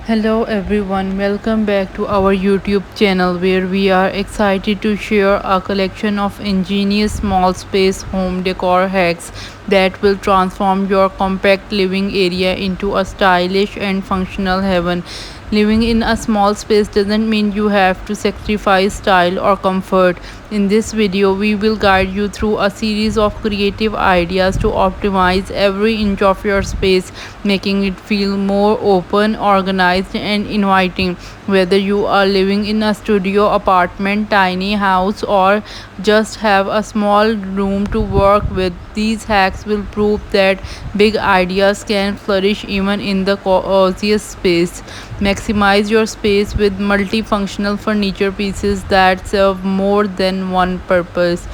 Hello everyone, welcome back to our YouTube channel where we are excited to share a collection of ingenious small space home decor hacks that will transform your compact living area into a stylish and functional heaven. Living in a small space doesn't mean you have to sacrifice style or comfort. In this video, we will guide you through a series of creative ideas to optimize every inch of your space, making it feel more open, organized, and inviting. Whether you are living in a studio, apartment, tiny house, or just have a small room to work with, these hacks will prove that big ideas can flourish even in the coziest space. Maximize your space with multifunctional furniture pieces that serve more than one purpose.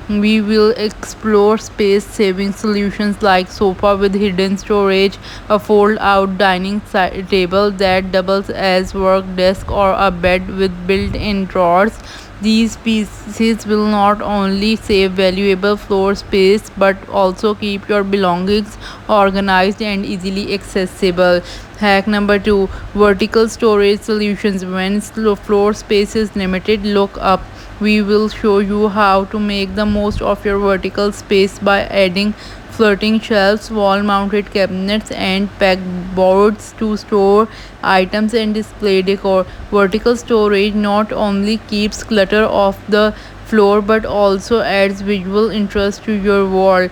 We will explore space saving solutions like sofa with hidden storage, a fold out dining table that doubles as work desk, or a bed with built in drawers. These pieces will not only save valuable floor space but also keep your belongings organized and easily accessible. Hack number 2: vertical storage solutions. When floor space is limited, look up. We will show you how to make the most of your vertical space by adding floating shelves, wall mounted cabinets, and pegboards to store items and display decor. Vertical storage not only keeps clutter off the floor but also adds visual interest to your wall.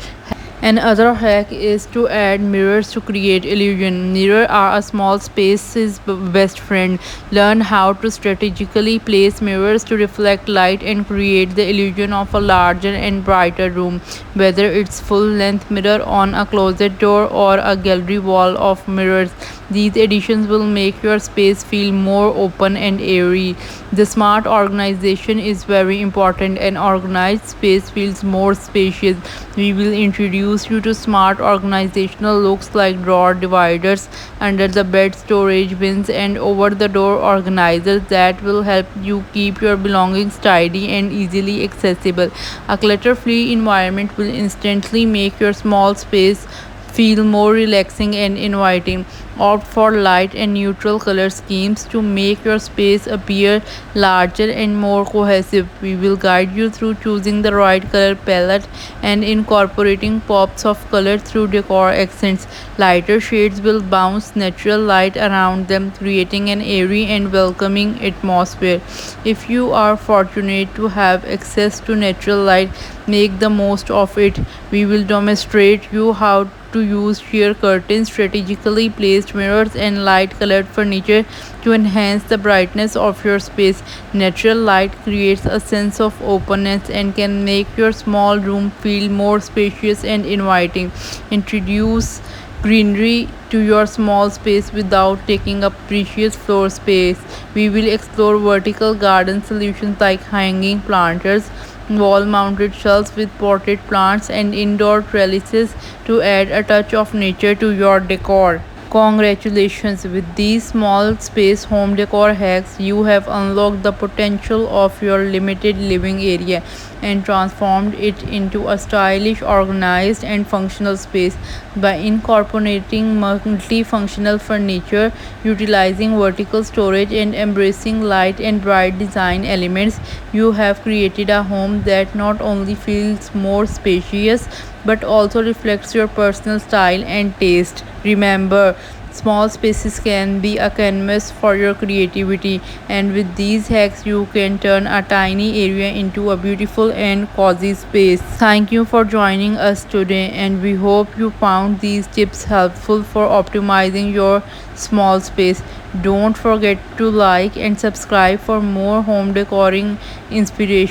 Another hack is to add mirrors to create illusion. Mirrors are a small space's best friend. Learn how to strategically place mirrors to reflect light and create the illusion of a larger and brighter room. Whether it's full-length mirror on a closet door or a gallery wall of mirrors, these additions will make your space feel more open and airy. The smart organization is very important. An organized space feels more spacious. We will introduce you to smart organizational looks like drawer dividers, under the bed storage bins, and over the door organizers that will help you keep your belongings tidy and easily accessible. A clutter free environment will instantly make your small space feel more relaxing and inviting. Opt for light and neutral color schemes to make your space appear larger and more cohesive. We will guide you through choosing the right color palette and incorporating pops of color through decor accents. Lighter shades will bounce natural light around them, creating an airy and welcoming atmosphere. If you are fortunate to have access to natural light, make the most of it. We will demonstrate you how to use sheer curtains, strategically placed mirrors, and light colored furniture to enhance the brightness of your space. Natural light creates a sense of openness and can make your small room feel more spacious and inviting. Introduce greenery to your small space without taking up precious floor space. We will explore vertical garden solutions like hanging planters, wall mounted shelves with potted plants, and indoor trellises to add a touch of nature to your decor. Congratulations! With these small space home decor hacks, you have unlocked the potential of your limited living area and transformed it into a stylish, organized, and functional space. By incorporating multifunctional furniture, utilizing vertical storage, and embracing light and bright design elements, you have created a home that not only feels more spacious but also reflects your personal style and taste. Remember, small spaces can be a canvas for your creativity, and with these hacks, you can turn a tiny area into a beautiful and cozy space. Thank you for joining us today, and we hope you found these tips helpful for optimizing your small space. Don't forget to like and subscribe for more home decoring inspiration.